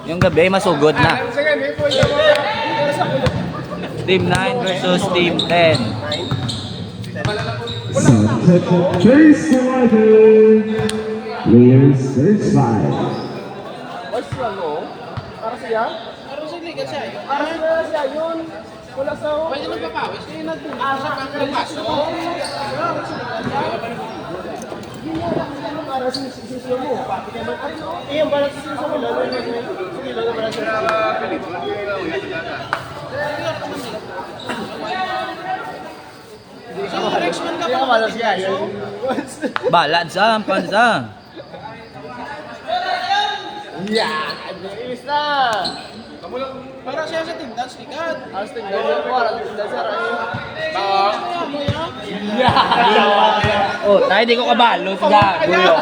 Yung gabi, masugod na. Team 9 versus Team 10. First quarter, players first five. Para siya? Para sa liga siya. Para siya yun. Wala sa... Pwede nagpapawis. Hindi nag-asa pang nagpaso. Para sa sisiyo mo. Iyan, para sa sisiyo mo. Lalo na sige, lalo para sa Balad sa pansa. Yeah! Inis na! Para siya sa team dance, likat. Ang team dance ko, ang team dance Oh, tayo di ko kabalot. Guyo.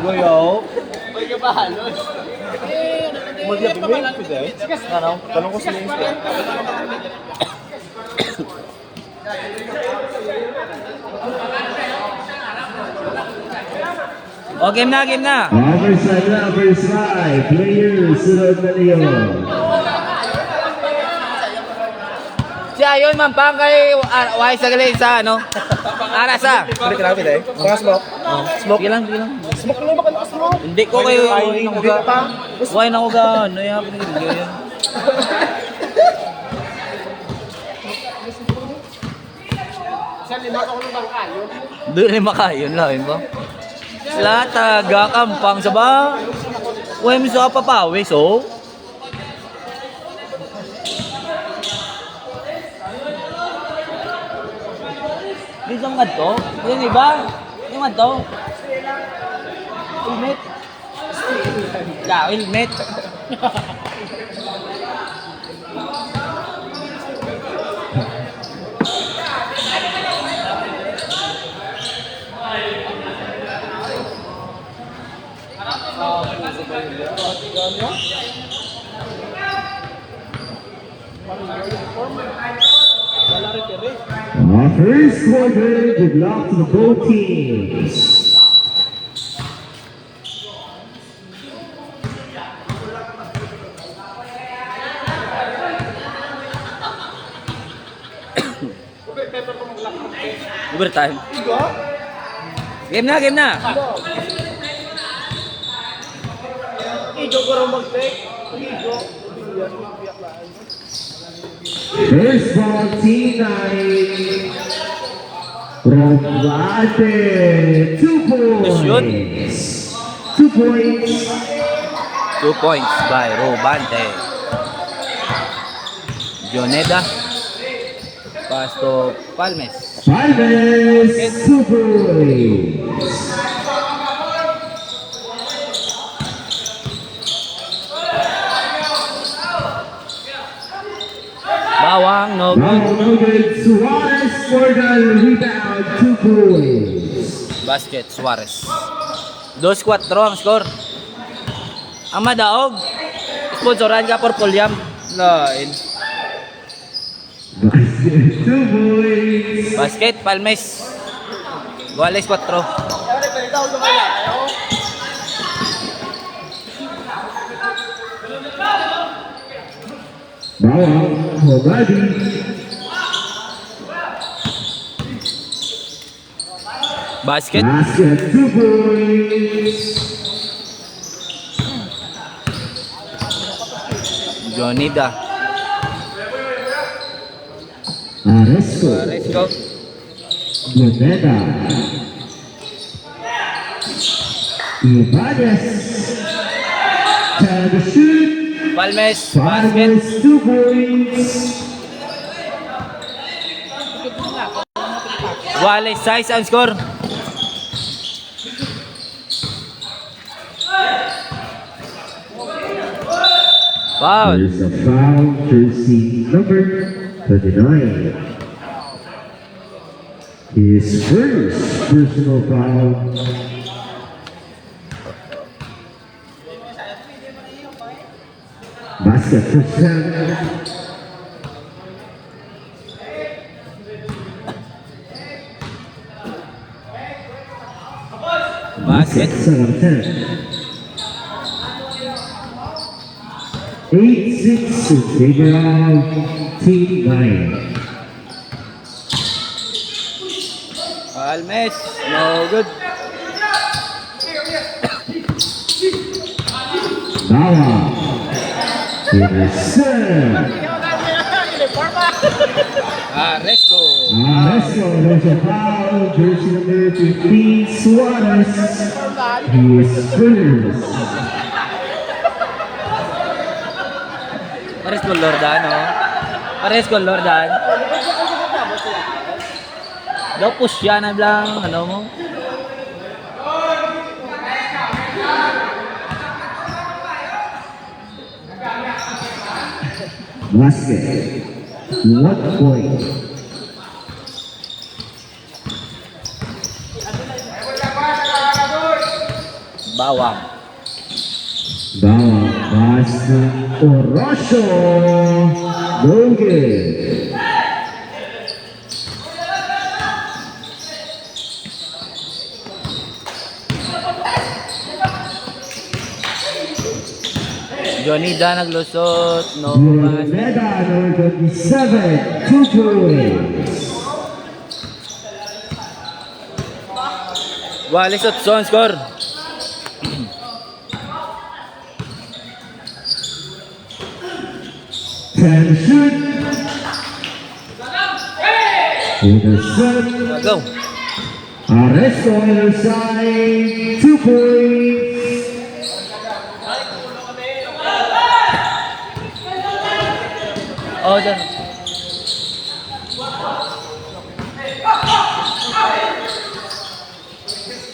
Guyo. May kabahalos. Mag-yapimik. Ano? Tanong ko sila yung Oh, game na. Overside na, first five. Players, sunod na niyo. Siya yun, mampang kay Wise sa galing sa ano? Arasa. Balik namin eh. Mga smoke. Smoke lang. Smoke na ba ka smoke? Hindi ko kayo wine ako ga. Wine ako ga. Ano yan? Siya, lima ako ng bangkayo. Doon ay makayon lang ba? Sila taga kampang sa ba? Uy, miso ka papawis, oh. Isang to? Yung iba? Yung to? Helmet? Yeah, helmet. First quarter, good luck to both teams. Overtime. Game na. Ijo ko rin mag-take. Ijo. First ball, team 9. Robate, 2 points. 2 points. 2 points by Robante. Joneda. Pass to Palmes. Palmes, 2 points. Bawang no good. Bawang no good. Suarez for the rebound, 2 points. Basket Suarez. 2-4 ang score. Ang madaog. Sponsoran ka por Pulyam. Lain. Basket, 2 points. Basket Palmes. Guales 4. Bawang, Hobadi. Basket. Basket, 2 points. Jonida. Aresco. Let's go. Moneda. Ibanez. Time to shoot. Palmes. Basket. Palmes, 2 points. Guales 6 ang score. Foul. There's a foul, jersey number 39. His first personal foul. Basket for Sam. Basket. 7-10. 8-6 to figure out Team 9. Palmes, no good. Bawa. Serve. Aresco. Arresto, there's a foul. Jersey number 15, Suarez. He is first. Pares con Lordan, oh. Pares con Lordan. Daw push yan na lang, ano mo? Basket. 1 point. Bawang. Bawa. Basta. Orosho. No good. Johnny Da naglusot, no pass. Mega number 27, 2 points. Walis at Son score. Ten shoot. With a set. Go. Arresto on the side. 2 points. Oh, dyan.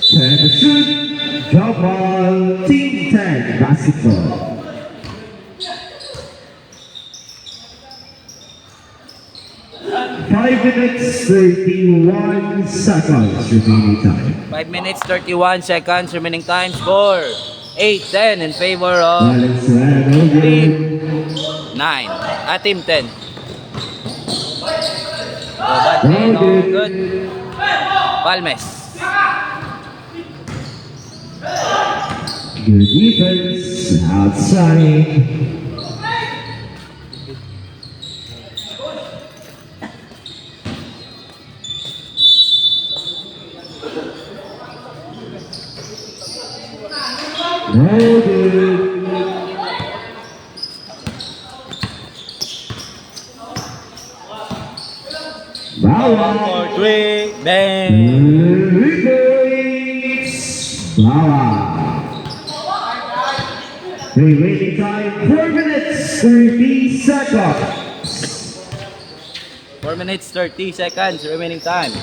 Ten shoot. Jump ball. Team 10 basketball. Five minutes, 31 seconds remaining time. 5 minutes, 31 seconds remaining time. Score 8-10 in favor of Valenzuela, no good. 9. Team 10. Robert, no good. Palmes. Good defense outside. No good. Bawa. 4-3. Bang. 3 points. Bawa. Remaining time 4 minutes 30 seconds. 4 minutes, 30 seconds remaining time.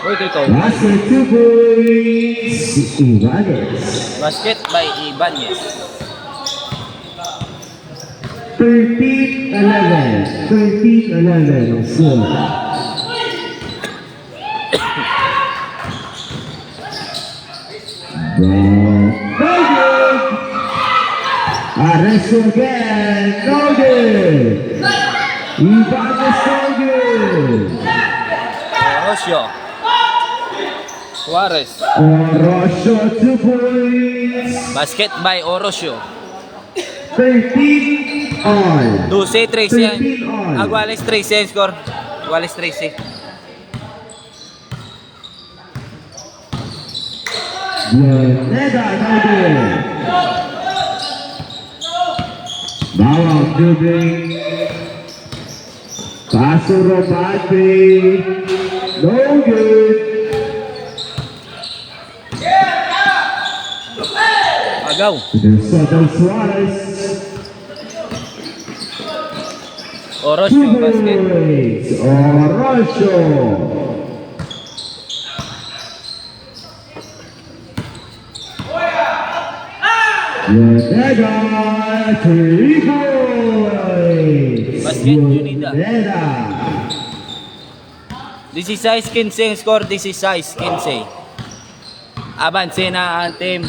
Uy, kay Kobe. Basket 2 points. Ibanez. Basket by Ibanez. 13-11. 13-11 ang score. No good. Arresto again. No good. Ibanez no good. Orosio. Suarez. Orosio 2 points. Basket by Orosio. 13 on. 12, 13. 13 on. Aguales 13 score. Aguales 13. Neda no good. Bawang dribbling. Paso Romante. No good. Agaw. Soto Suarez. Orosio basket. points. Orosio. Neda 3 points. Basket, Junida. Neda. This is size 15 ang score. This is size 15. Avance na ang team.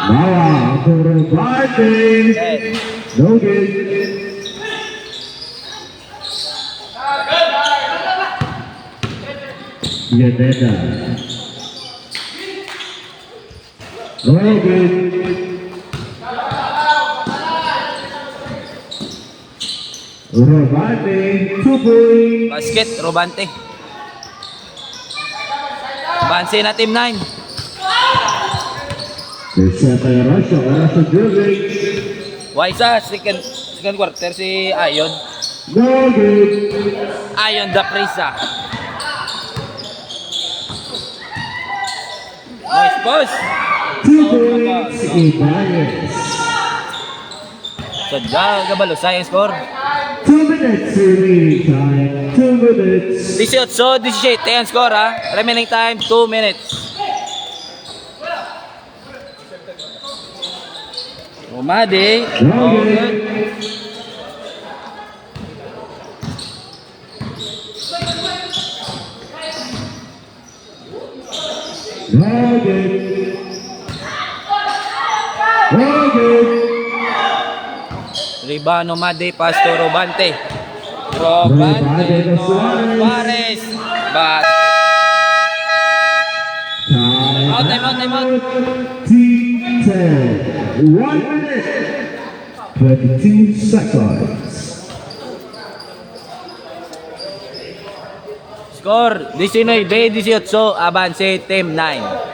Bawang Romante. No good. Neda. Logan. Robante, 2 points. Basket, Robante. Banse na team 9. Tersa kay Russia dribbling. Waisa, second quarter si Ayon. Logan. Ayon da Prisa. Nice boss. 2 points, Ibanez. Sadya, gabalo sa yung score. 2 minutes remaining time. 2 minutes. 18-17 yung score ha. Remaining time, 2 minutes. Umadi. Logan. Logan. Logan. Ribano Made, Pasto Robante. Robante Robante, to Suarez. Suarez. But, Time out. Team 10. 1 minute. 22 seconds. score 19-18, avance team 9.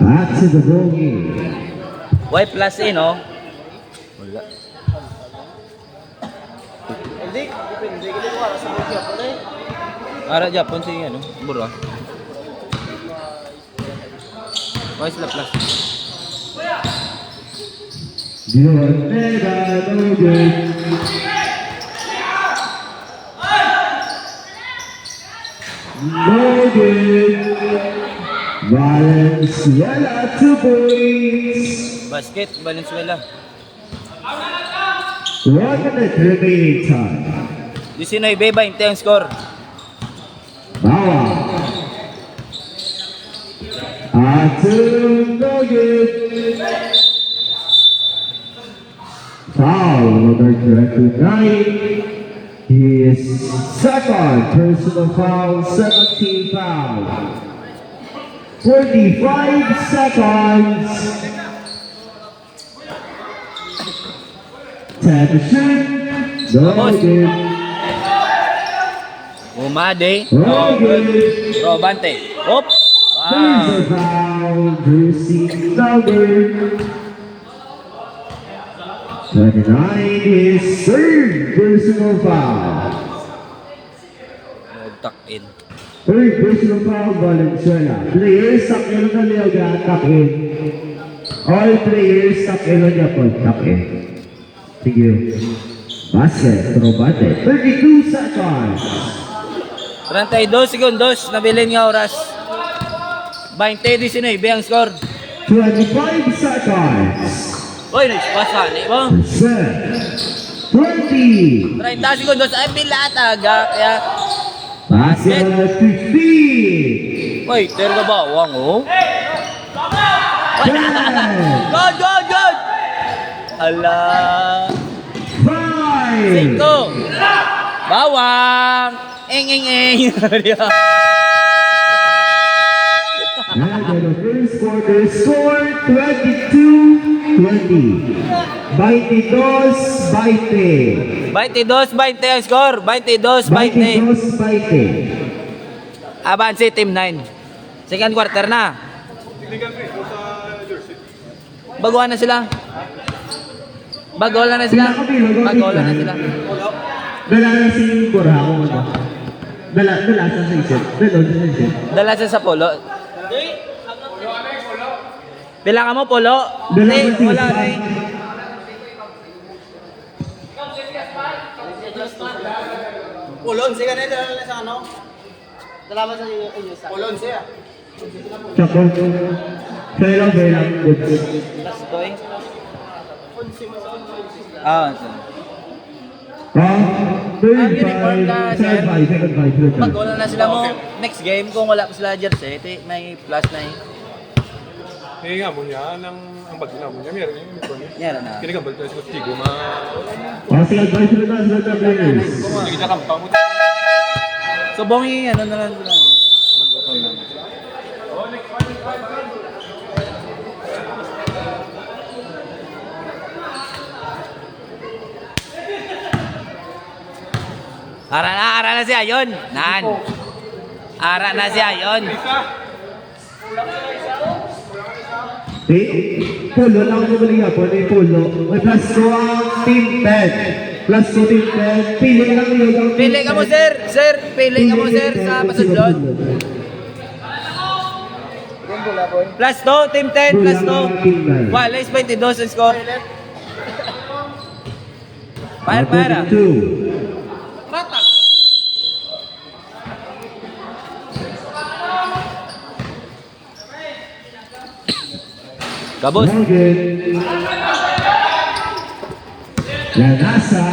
Back to the ball game. Why plus in, no? Wala. Hindi, depende. Hindi ko para sa mga Japon eh. Ara Japon si ano, buro. Why sila plus? Dionega Logan. Logan. Valenzuela 2 points. Basket, Valenzuela. 1 minute remaining time. 19-20 ang score. Bawa. Atul Logan. Foul number 29. His second personal foul, 17 foul. 45 seconds. Time to shoot. Logan. Umade. Logan. Robante. Hop. There's a foul. Jersey number 29 is third personal foul. Tuck in. Third personal foul, Valenzuela. Players sa kilo na liyaga, tuck in. All players sa kilo niya po, tuck in. Thank you. Basket, Robate. 32 seconds. 32 segundos, nabilin nga oras. 20-19 ang score. 25 seconds. Uy, nagspasa, di ba? Set. 20. 30 segundos, ay pilata, kaya... Basket 15. Uy, tero ka bawang, oh. 10. Good! Ala. 5. 5. Bawang. Eng. And in the first quarter, score 22-20. 22-20. 22-20 ang score. 22-20. 22-20. Avance team 9. Second quarter na. Baguhan na sila. Bagolan na sila. Dala na si Cora ako mo. Dala sa isip. Dala siya sa polo. Pila ka mo polo? Dala Hindi, mo wala si eh. Ulon, siya ganun dala sa ano? Dalaman sa inyo sa. Ulon siya. Tsaka Fair lang. Good. Last boy. Ah, so. Third uniform five, ka, second sir. five, second five, third Pag five. wala na sila mo, next game, kung wala pa sila jersey, may plus na eh. Eh nga mo niya, ang bag na mo niya, meron yung uniform. Yan na. Kini kang bag na sa tigo, ma... Second five, second players. Sige na kampang mo. So, bongi, ano na lang sila. Mag-upang lang. Ara na siya, yun. Nan. Ara na siya, yun. Pulo lang ang bumalik ako, may pulo. May plus 2 ang team 10. Plus 2 team 10. Pili lang yun ang team Pili ka mo, 10. sir. Sir, pili ka mo, sir, sa pasudlon. Plus 2, team 10, plus 2. Wala, is 22 ang score. Para. 2. Kabos. Lanasa.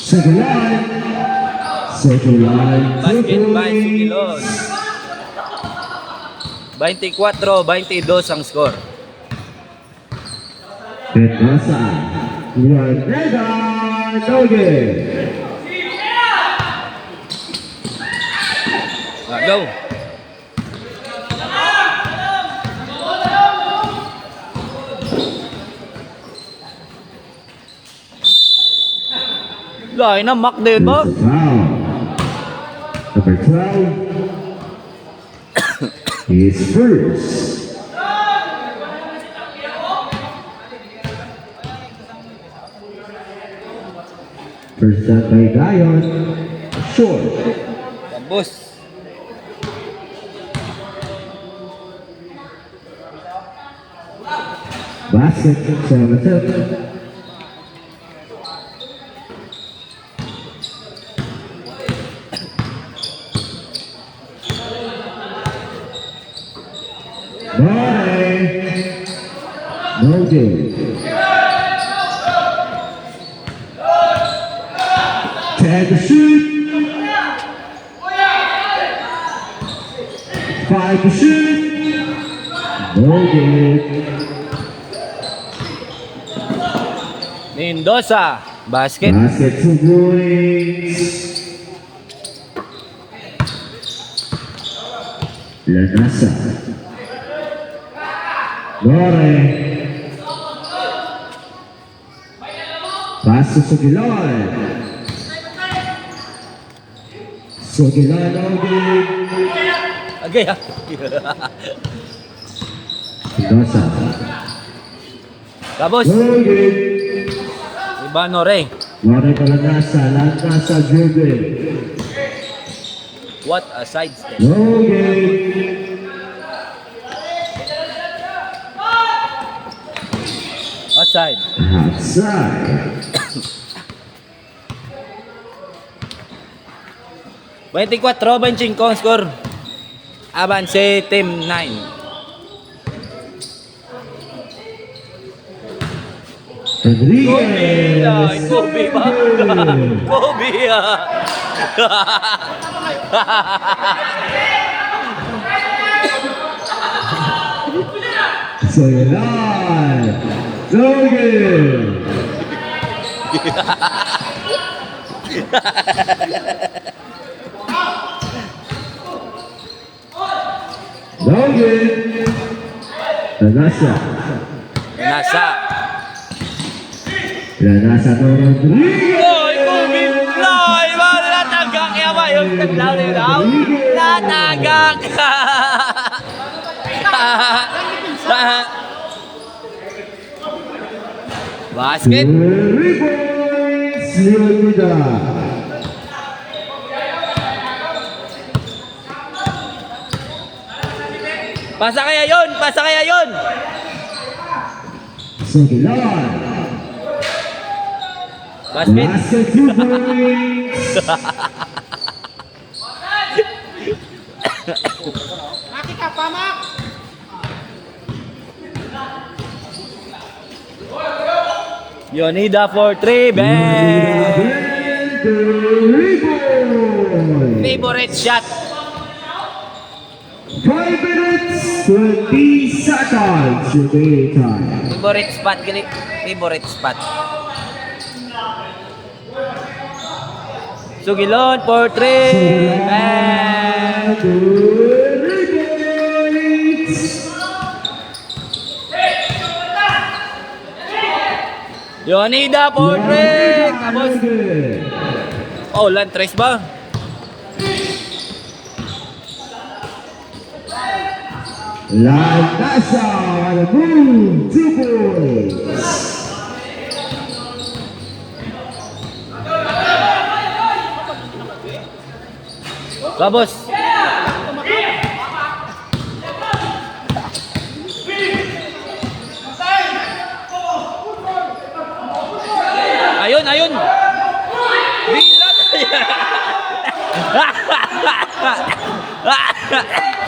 Segulan. Basket by Sugilon. 24-22 ang score. Lanasa. Juanega. Nogue. Go. Lain na, Mac din ba? Wow. Number 12 is first. First shot by Gayon. Short. Kabos. Basket 7-7. No good. 10 to shoot. 5 to shoot. No good. Mendoza. Basket. Basket 2 points. Lanasa. Lore. Pass to Sugilon. Sugilon, no good. Agay ha. Mendoza. Kabos. No good. Ibano Ray. Lore pa Lanasa dribble. What a side step. No good. Outside. Outside. 24-25 ang score. Avance Team 9. Rodriguez. Kobe ba? Kobe ah. Soyalay. No good. No good. Lanasa. Nasa. Lanasa to Rodriguez. Oy, Kobe! Loy! Mga natagak kaya ba yung taglaw nila? Natagak! Basket! 3 points. Leonidas. Pasa kaya yun! Pasa kaya yun! Sogilan. Basket! Basket 2 points. Maki ka pa, Mak! Yonida for 3, Ben! Favorite shot. 5 minutes, 20 seconds remaining time. Favorite spot, gali. Favorite spot. Sugilon for 3, Ben! Yonida for 3! Tapos, oh, land trace ba? Landasa on the move, 2 points. Tapos, ayun, ayun! Bilat!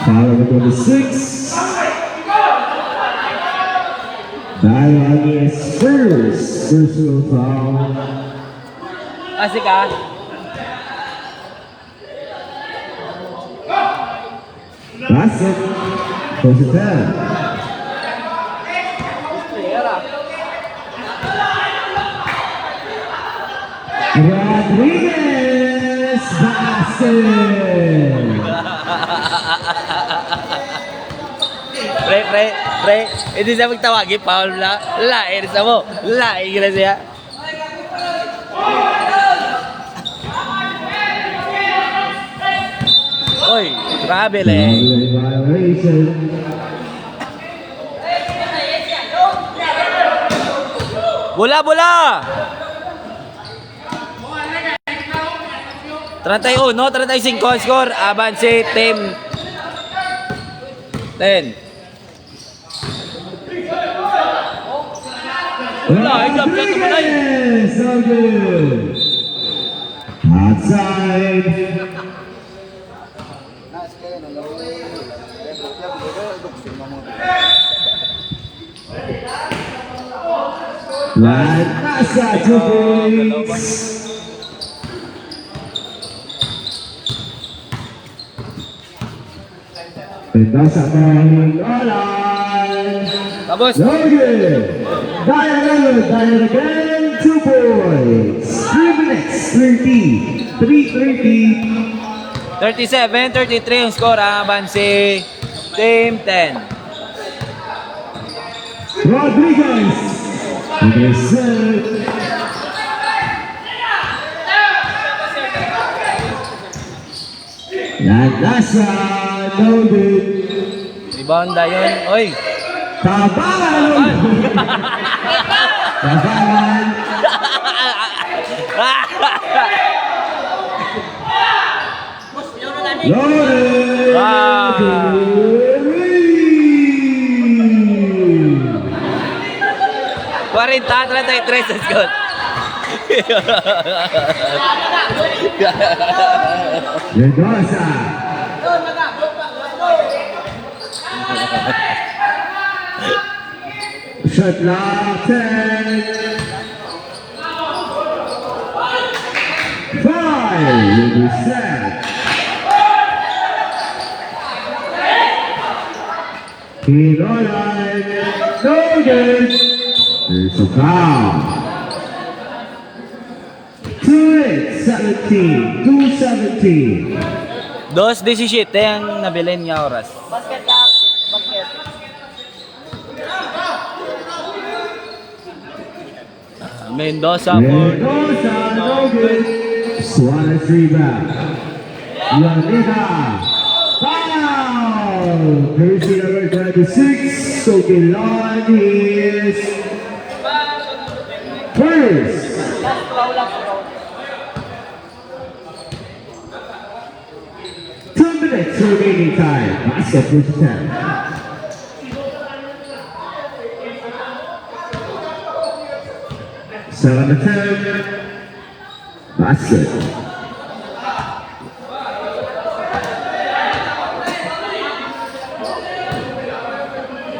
Foul number 26. Dial is first. Personal foul. Asik ah. Basket. Close it down. Rodriguez. Basket. Pre, hindi siya magtawagi, Paul na. Lain sa mo. Lain ka na siya. Oy, travel eh. Violation. Bola! 31, 35 ang score. Avance team 10. Wala, jump shot naman ay. So good. Outside. Landasa 2 points. Landasa ball, Nolan. Tapos, Logan. Dial again, 2 points. 3 minutes, 30. 3:30. 37-33 ang score. Avance team 10. Rodriguez. Okay, set. Landasa, no good. Rebound yun. Oy! Tabangan! Tabangan! Loaded! Ah. 40-33 sa score. Mendoza! Shot clock 10. 5 will be set. Pinolan, no good. There's a foul. 2-17, 2-17. 2-17 ang nabilin niya oras. Basket lang. Basket. Mendoza for Mendoza, no good. Suarez rebound. Yanina, foul. Jersey number 26, Sokilan is first. Last round lang. 2 minutes remaining time. Basket for Japan. Seven to 10. Basket.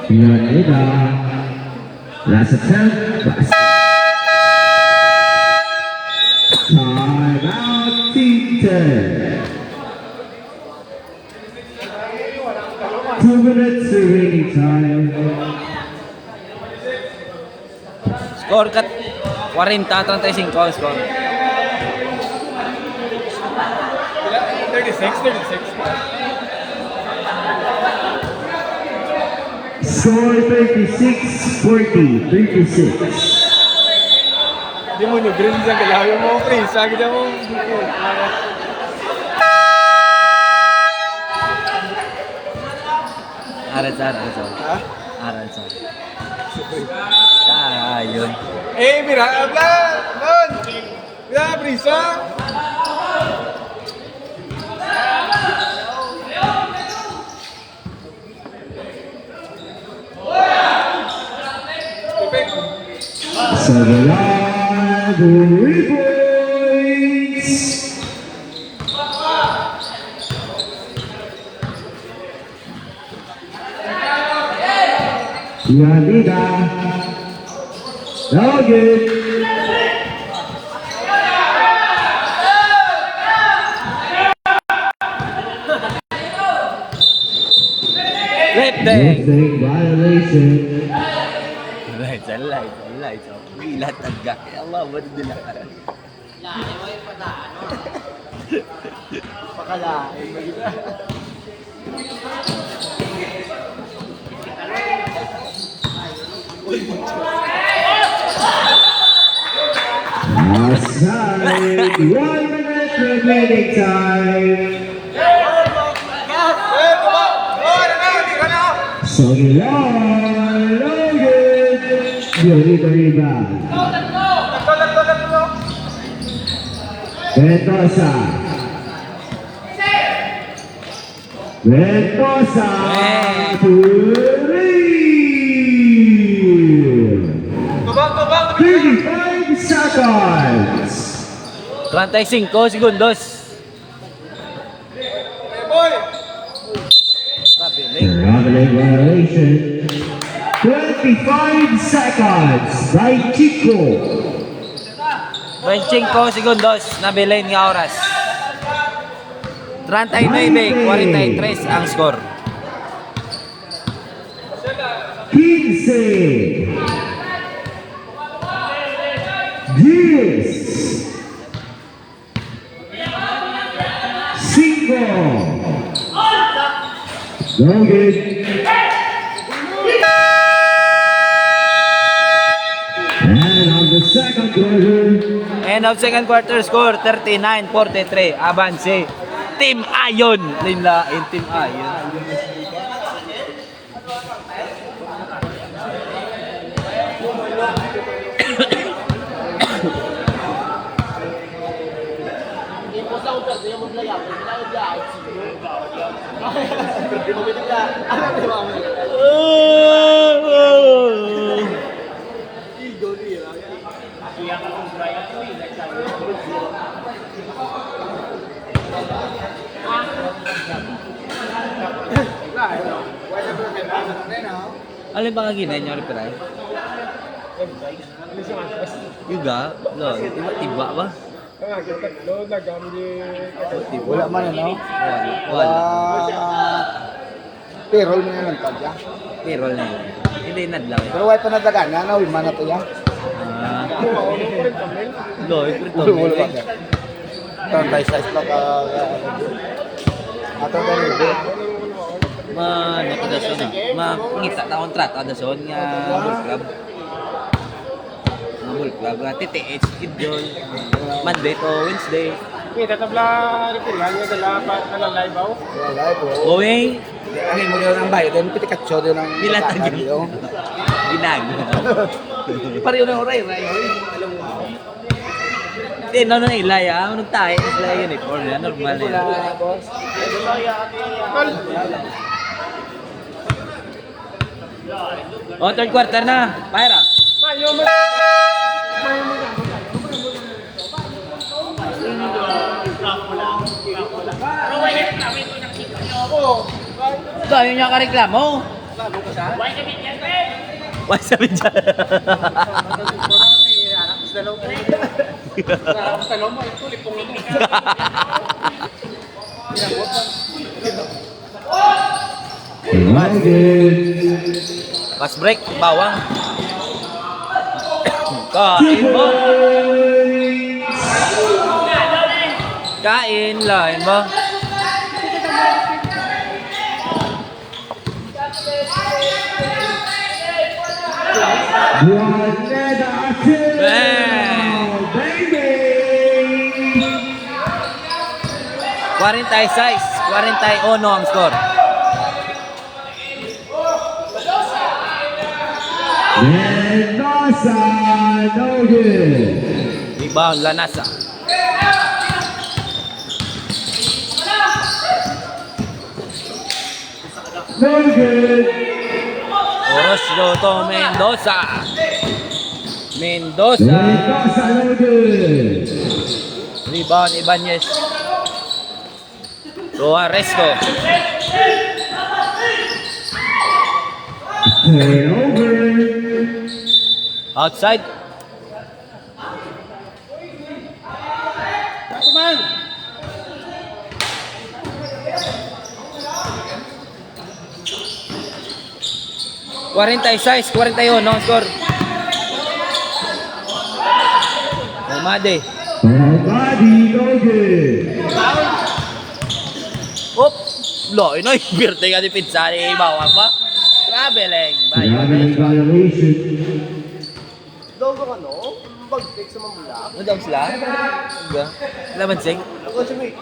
Yanina. Last attempt. Basket. 2 minutes remaining time. Score kat 40-35 ang score. 36. Score 36-40. 36. Di mo nyo, green sa kalayo mo, Chris. Sagi dyan mo. Aral-sar. Ha? Aral-sar. Yun. Mira, habla! Don! Mira, prisa! Sagalad, 3 points. Yanida. No good. Left day. Lifting violation. Salay. So, gila tagak. Ya Allah, ba't nila ka? Aside, 1 minute remaining time. Sagalad, no good. Yuri the rebound. Ventosa. Tubang! 35 seconds. 35 segundos. Boy! Traveling violation. 25 seconds by Chico. 25 segundos na bilin nga oras. 39-43 ang score. 15. 10. 5. No good. And on the second quarter, End of second quarter score 39-43. Avance. Team Ayon. Team Ayon. Alin ba nga ginahin nyo, Ripiray? Yuga? Lo, tiba ba? Wala man ano? Wala. Payroll mo na lang tadya. Payroll na yun. Hindi nadlaw eh. Pero wala pa nadagan na, nawin man na to ya. Lo, ipre to. Wala pa. Tantay size pa ka. Ato ba rin? Nakadason na. Mangita ta kontrata dason nga Bull Club. Nga Bull Club nga TTH schedule. Monday to Wednesday. Kita tabla Ripiray, nga dala pa na live ako. Wala po. Going Ang mo rin ang bayo, din pitikatso din ang nilatag yun. Ginag. Pareho na oray, ray. Hindi, no, ilaya. Anong tayo? Ilaya uniform yan. Normal yan. Oh, third quarter na. Paira. Ito, yun yung kareklamo. Why sabi dyan? No good. Pass break, bawang. 2 Kain mo. points. Kain, lain mo. Juaneta Bang! baby. 46, 41 ang score. Mendoza, no good. Rebound, Lanasa. No good. Orosio to Mendoza. Mendoza. Mendoza, no good. Rebound, Ibanez. Suarezco. Turnover. Outside. Tuman! 46, 41 ang score. Umade. Body, no good. Op! Lo, inoy, birte ka di pizza ni bawang ba? Grabe lang. Bayo. Grabe violation. Daw ba ano? Pag-take sa mamula? Ano daw sila? Diba? Laman sing? Ako si Mike.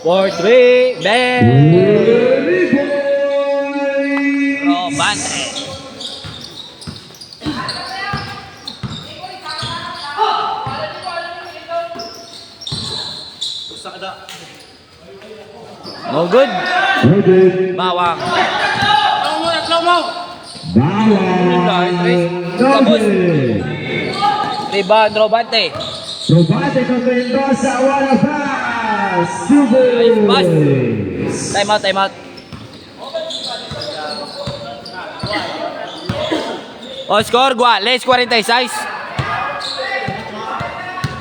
4-3, bang! Very boys. Robante. No good. No good. Bawang. Bawang. No good. Rebound, Robante. Robate con Mendoza, what a pass. Two Nice pass. boys. Time out, time out. O, score, Guales, 46.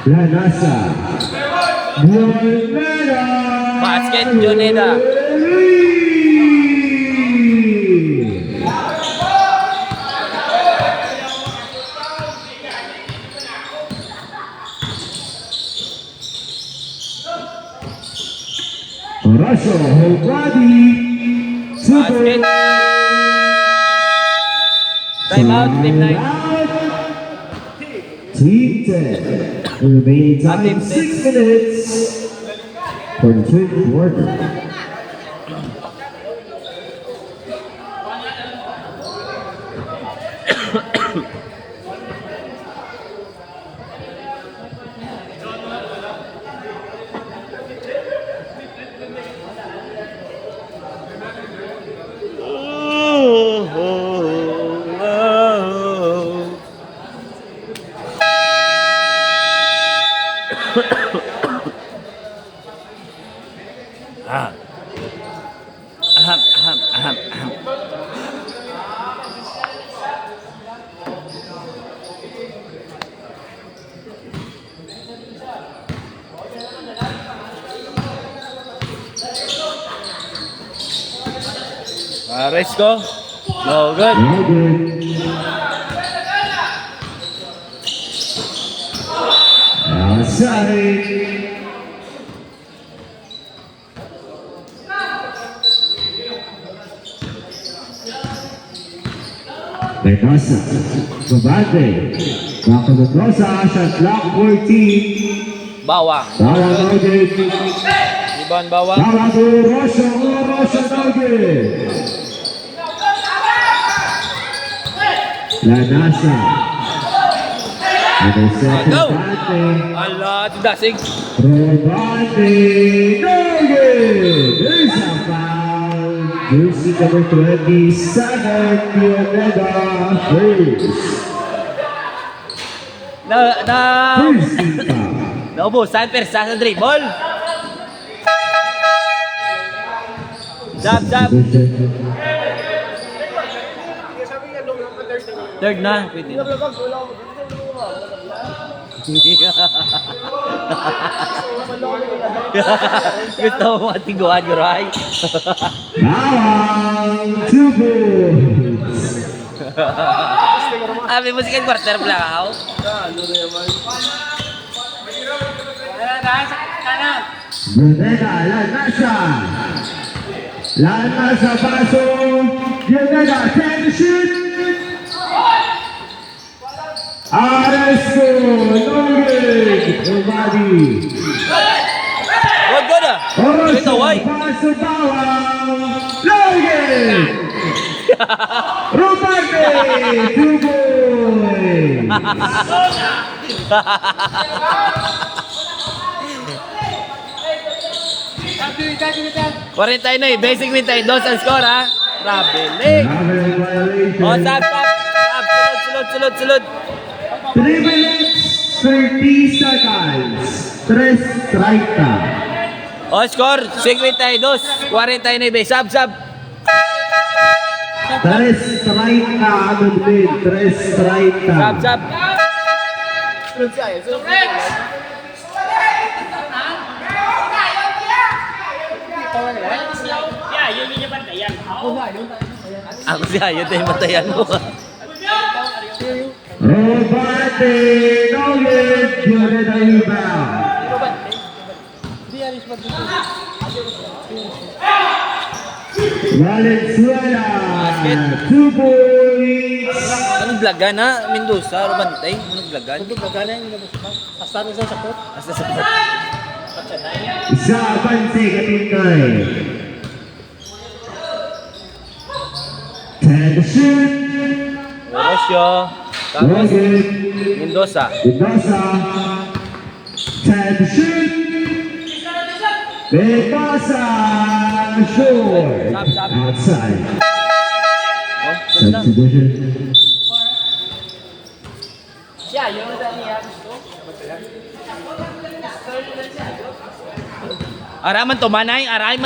Lanasa. Buenera. Basket, Juneda. Horacio, whole body. Two Basket. boys. Time out, team 9. Team 10. Remaining Team time 10. 6 minutes for the third quarter. Aham, aham, aham, aham. Resco. No good. No good. Outside. Mendoza. Gabate. Back to Mendoza. Shot clock 14. Bawang. Bawang no good. Rebound bawang. Bawang to Rosso. Rosso no good. Lanasa. And the second Go. bate. Ala, dasig. Robate. No good. There's a foul. Jersey number 27. Pioneda. First. First team foul. Naubusan, persa sa dribble. Jab, jab. Third na, pwede na. Gusto mo matiguan, Guray? Bawang 2 points. Abi mo second quarter plakaw. Yunega, Lanasa. Lanasa paso. Yunega, take the shoot. Aresto, no good. Nobody. Good ah. Ito, why? Paso bawang. No good. Romarte, 2 points. 49, basic win tayo. Dos ang score ha. Traveling. Traveling violation. O, tap. Sulod. 3 minutes, 30 seconds. 3:30. O, score. 52, 49. Sab. 3:30 ang win. 3:30. Sab. Ako siya, yun tayo matayan mo. Robate, no good. Yun na rebound. Valenzuela, 2 points. Anong blagan ha? Mendoza, Robantay. Anong blagan? Hasta sa pot. Isa, Banse, Katintay. 10 to shoot. Orosio. No Tapos, good. Mendoza. Mendoza. 10 to shoot. Mendoza. Short. Outside. Oh, ganda. Substitution. Aray man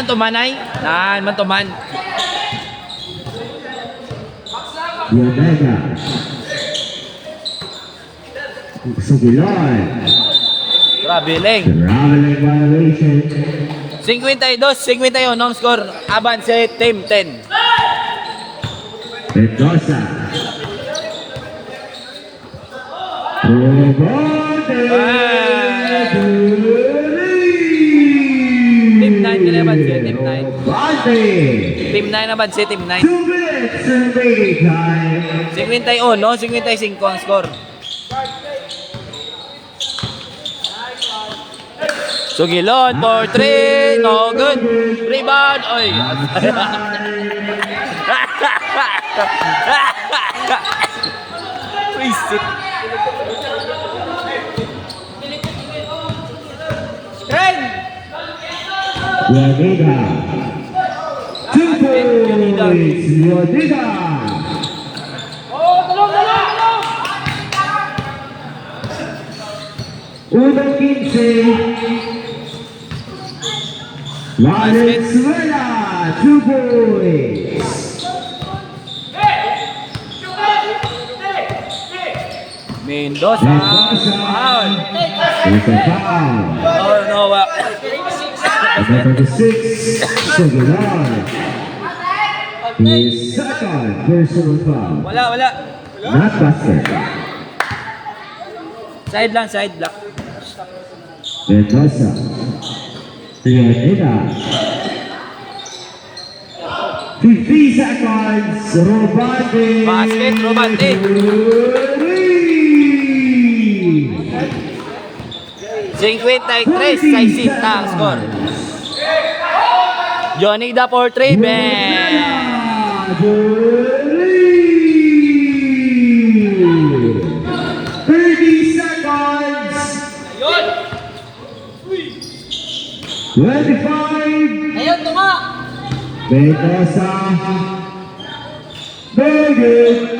tumanay. Nan, man tuman. Yonega. Sugilon. Traveling. Traveling violation. 52, ang score. Avance, team 10. Mendoza. Robate. Team 9 ka naman siya, team 9. Robate. Team 9 naman siya, team 9. 2 minutes remaining time. 55 ang score. Sugilon for 3, no good. Rebound, oy. Visit. Yonega. 2 points. Yonega. Unang 15. Valenzuela, 2 points. Mendoza. Foul. It's a foul. Oh, no. Number 6, Sugilon. His second personal foul. Wala. Not busted. Side block. Mendoza. Leonida. 50 seconds. Robante. Basket, Robante. 53, 60 ang score. Johnny da for 3, Ben. 30 seconds. 25. Ayun, tunga! Mendoza. Bogey.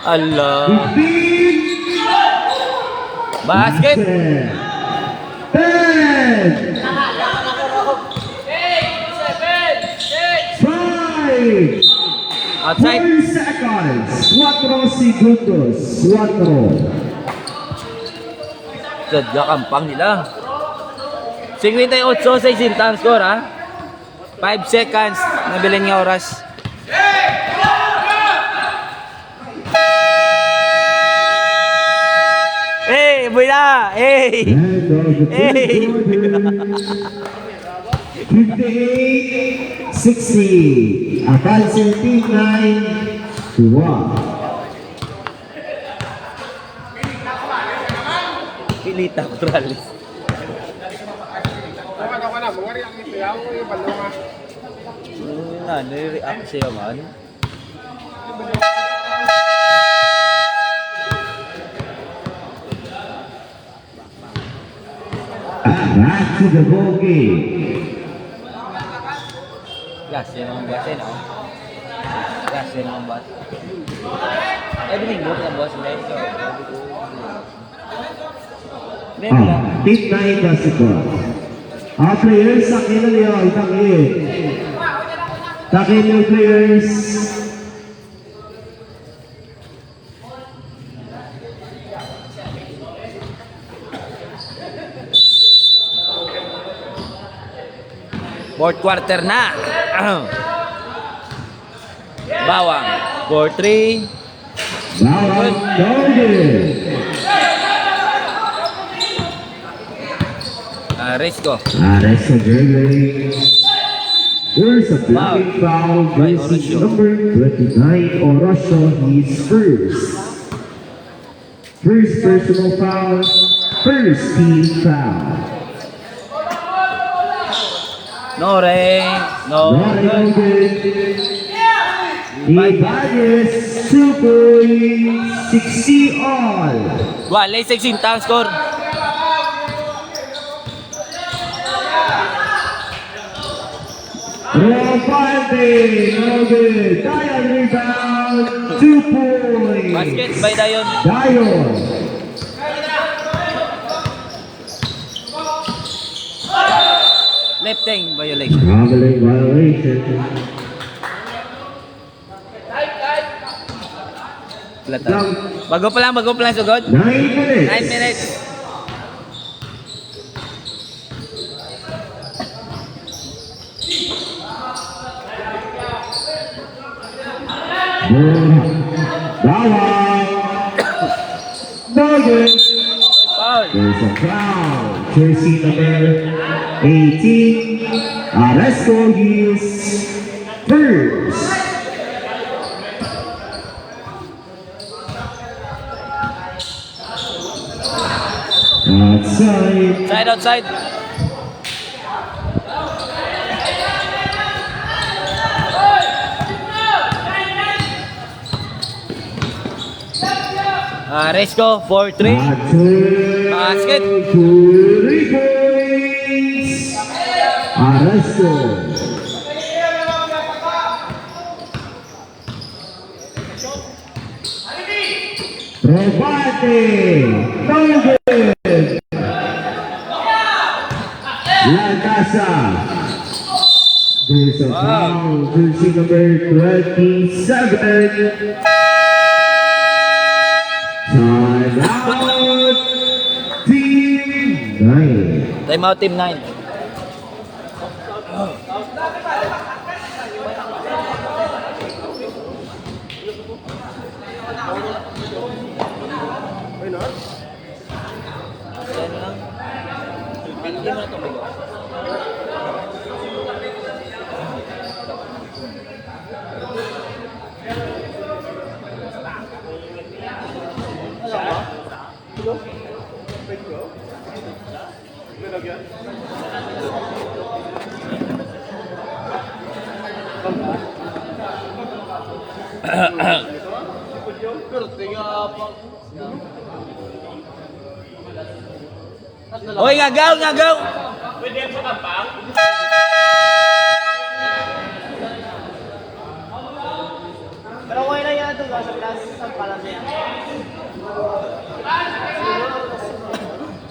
Allah. 15. Basket. 10. 5. Outside. 4 seconds. 4 segundos. 4. Sadya kampang nila. 58-60 ang score ha. 5 seconds na bilin nga oras. Hey, boy na! Hey! And the Hey! 58-60. Akal 79-1. Pilita Morales. Ako na, mga rin ang itiyaw, balunga. Nire-react siya man. Back to the ball game. Gas yan ang buwas no? Gas yan ang buwas. Domingo ang buwas nila ito. Team 9 basketball. Our players, sakin na niyo, takin. Takin yung players. Fourth quarter na. Bawang. 4-3. Bawang Golden. Risco. Arrest of Gregory. There's a blocking foul versus number 29, Orosio. He's first. First personal foul. First team foul. No ring. No. Not good. Ibanez 2.60 all. Late 16 ang score. Robante, no good. Dayon rebound, 2 points. Basket by Dayon. Dayon. Lifting violation. Traveling violation. Latan. Bago pa lang sugod. 9 minutes. 9 minutes. Bawang. No good. Foul. There's a foul. Jersey number 18. Aresto is first. Outside. Outside. Risco, 4-3. Basket. 3 points. Aresto. Robate. No good. Lagasa. There's a foul. Jersey number 27. Time out. Team 9. Time out, Team 9. Hindi mo na ito bigo. Oy, ngagaw! Pero okay na yan ito, sa class, sa palas yan.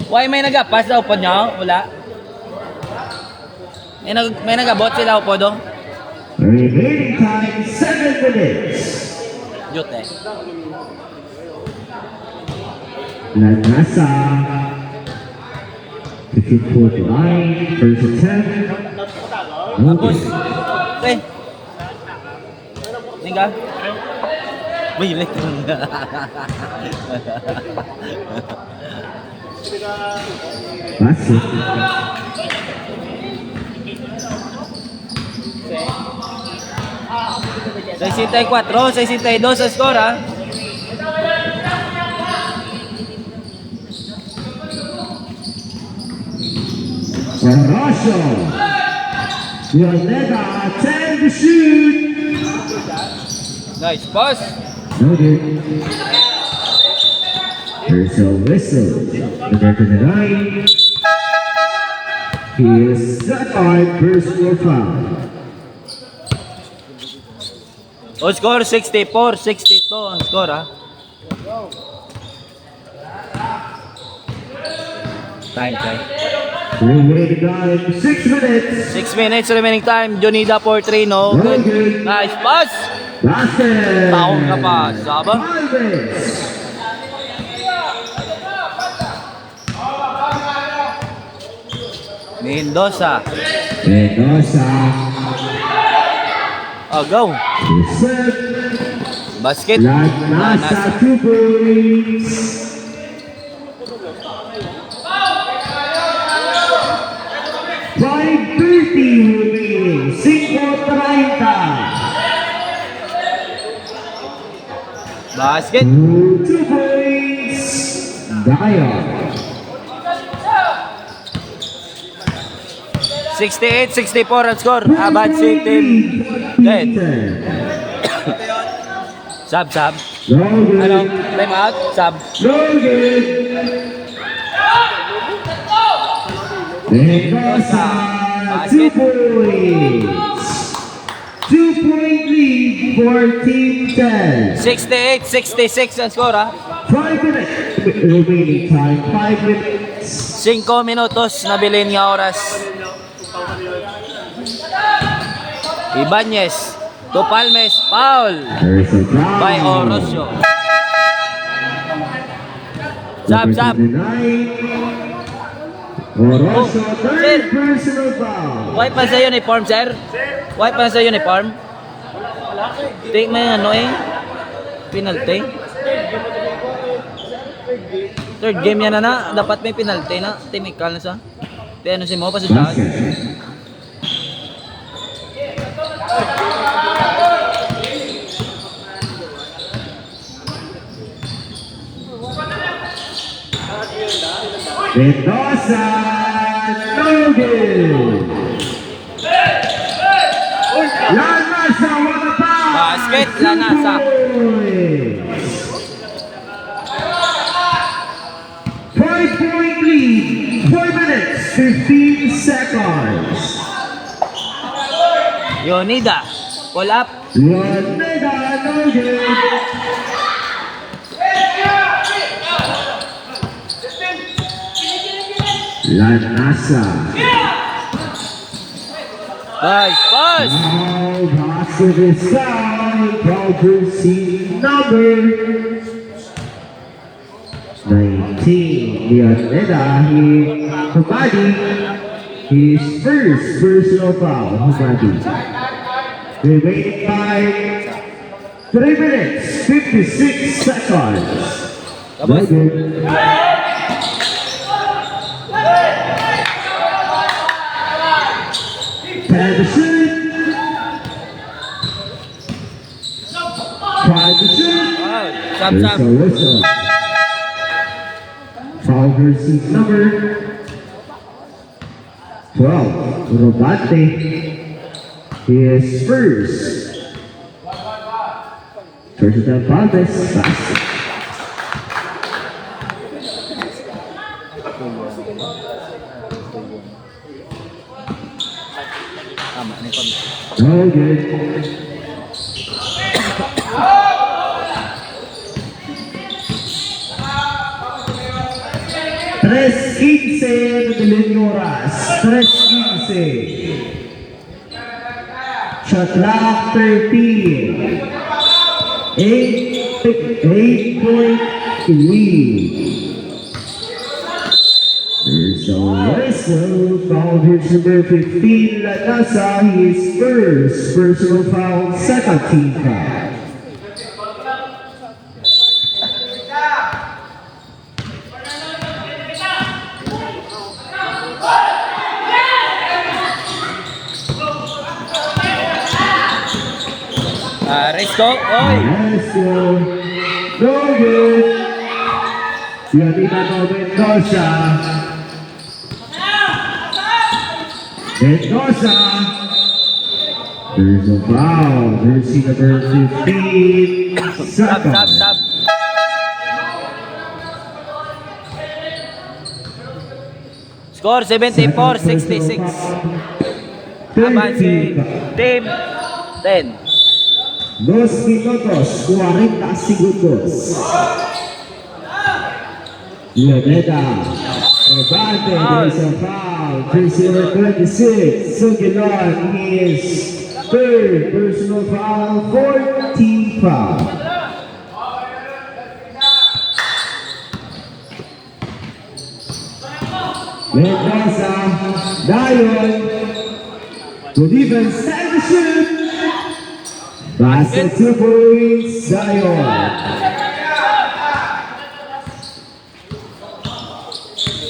Why may nagapas daw po niya? Wala. May nagabot sila po do. Remaining time 7 minutes. Jute. Lagasa. 15-49, first attempt. Tapos, Okay. okay. Tinggal. May ulit. Basket. Sesenta y cuatro, 62 ang score ha. Orozco. Leoneda, 10 to shoot. Nice pass. No good. There's a whistle. Number 29. He is set on personal foul. O score 64-62 ang score ha. Time. Remaining time, 6 minutes. 6 minutes remaining time. Jonida for 3, no good. Nice pass. Basket. Taong ka pa. Saba. Alves. Mendoza. Mendoza. Oh, go. Set. Basket. Lanasa 2 points. $5.30 remaining. 5.30. Basket. 2 points. Dyer. 68-64 ang score. Abad City. Dead. Sub. No good. Ano? Time out? Sub. No good. Mendoza, 2 points. 2-point lead for Team 10. 68-66 ang score ha. 5 minutes remaining time. 5 minutes. 5 minutos na bilin nga oras. Ibanez. Tupalmes. Foul. There's a foul. By Orozco. Sub. Orozco, Oh, third sir. personal foul. Wipe pa sa uniform, sir. Wipe pa sa uniform. Take mo yung ano eh. Penalty. Third game yan na. Dapat may penalty na. Timikal na sa. Pero ano si mo pa sa daan. Basket. Mendoza, no good. Lanasa, what a foul. Basket, Lanasa. 5-point lead, 4 minutes, 15 seconds. Yonida. Pull up. Laneda, no good. Lanasa. Nice pass. Now basket is down. Jersey number 19. Leoneda, Humadi. His first personal foul. Humadi. Remaining time 3 minutes, 56 seconds. Tapos. No good. Time to shoot. Time to shoot. Foul. There's Sub. a whistle. Foul versus number 12. Robate. His first. First attempt foul this. Basket. Tama. Ano yung No good. Tres 15 Madaling oras. 3:15. Shot clock 13. 8-point lead. There's a foul versus number 15, Lanasa, his first personal foul, second team foul. Race go. Oy! Let's go. No good. Yanita Mendoza. Mendoza. There's a foul. Jersey number 15. Stop, stop, stop. Score 74-66. Avance team 10. 2 minutos, 40 segundos. Leoneda. Rebate, there's a foul. Jersey number 26. Sugilon, his third personal foul, 14 foul. Mendoza, Dayon. To defense, time to shoot. Basket 2 points, Dayon.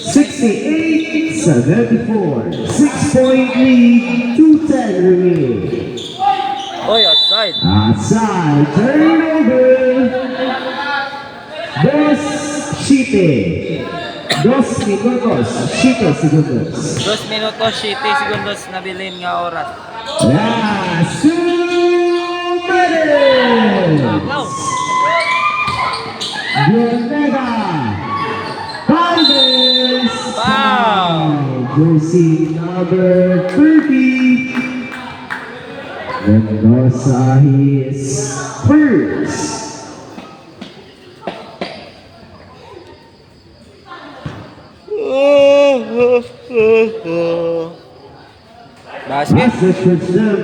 68-74. 6-point lead, 2:10 remaining. Oy, outside. Outside, turnover. Dos Chite. 2 minutos, Chite segundos. 2 minutos, 7 segundos na bilin nga oras. Last 2 minutes. Yonega. Valdez. Wow. Jersey number 30. Mendoza, his first. Basket. Basket touchdown.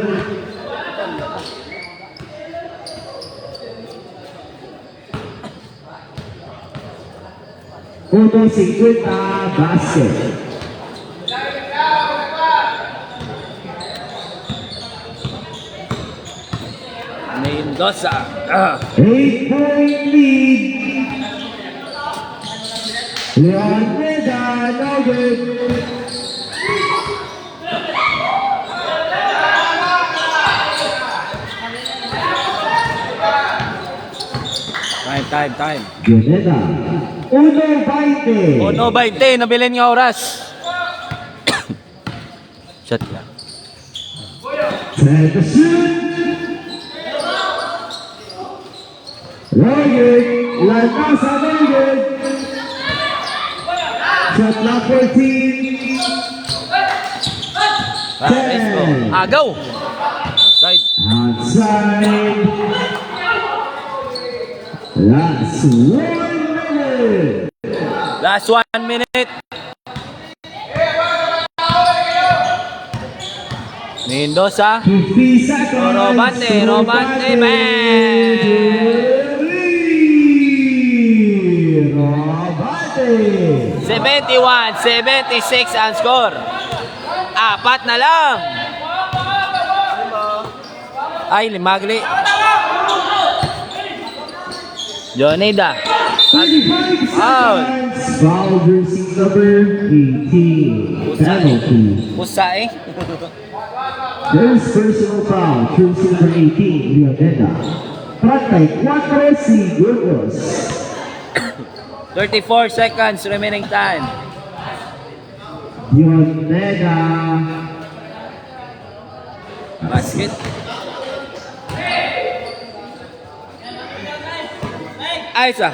Uno 50, basket. Mendoza. 8-point lead. Leoneda, no good. Time. Leoneda. 1-20. 1:20 na bilin nga oras. Shot lang. Take a shoot. Roger, Lanasa Roger. Shot clock 14. Let's go. Agaw. Side. Outside. Last 1 minute. Last 1 minute. Mendoza. 50 seconds. Robante, man. Robante. 71-76 ang score. 4 na lang. Ay, limagli. Joneda. 35 Foul. seconds. Foul jersey number 18. Penalty. Pusa eh. There's personal foul. Jersey number 18. Leoneda. 34 segundos. 34 seconds remaining time. Leoneda. Basket. Ayos ah.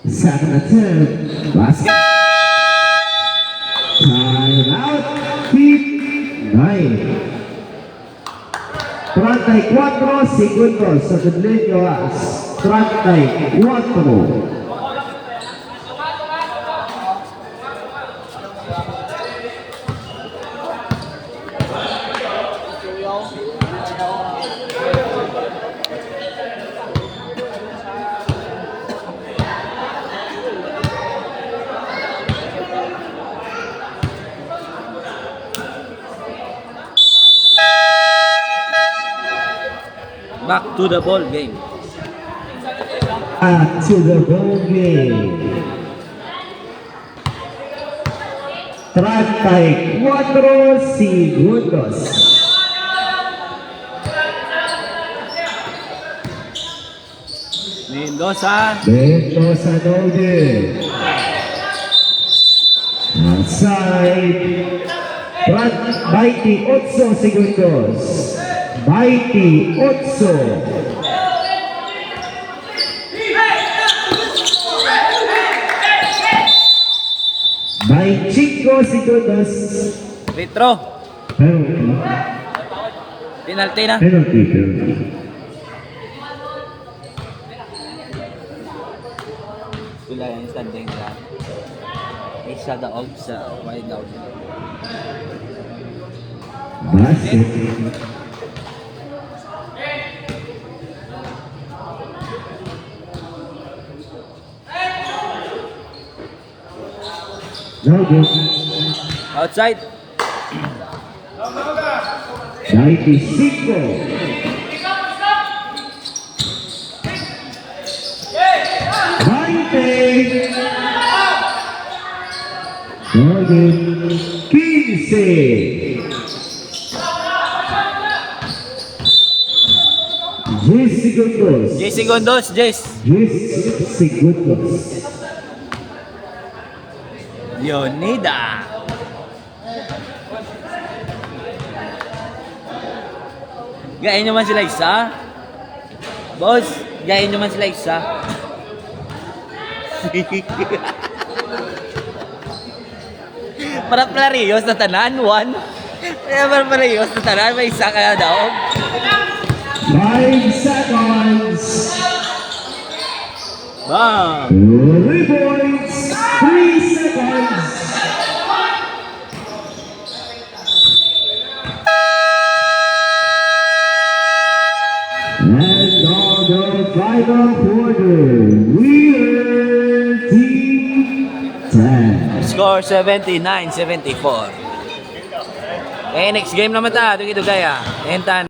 Second attempt. Basket. Time out. Keep 9. 34 segundos sa Dublin oras. 34. Back to the ball game. Back to the ball game. 34 segundos. Mendoza. Mendoza no good. Outside. 28 segundos. 28. By 5 segundos. Retro. Penalty. Penalty na. Penalty. Wala yung standing na. Isa daog sa wide out. Basket. No good. Outside. 95. 20. No good. 15. 10 segundos. 10 segundos, Jess. 10 segundos. Leonida. Gain nyo man sila isa. Boss, gain nyo man sila isa. Para Plarios na tanan, one. Para Plarios na tanan, may isa kaya daw. 5 seconds. Bam! 3 points. 3 seconds. And on the final quarter, we are Team 10. Score 79-74. Eh, next game naman ta. Ito gaya. Entan.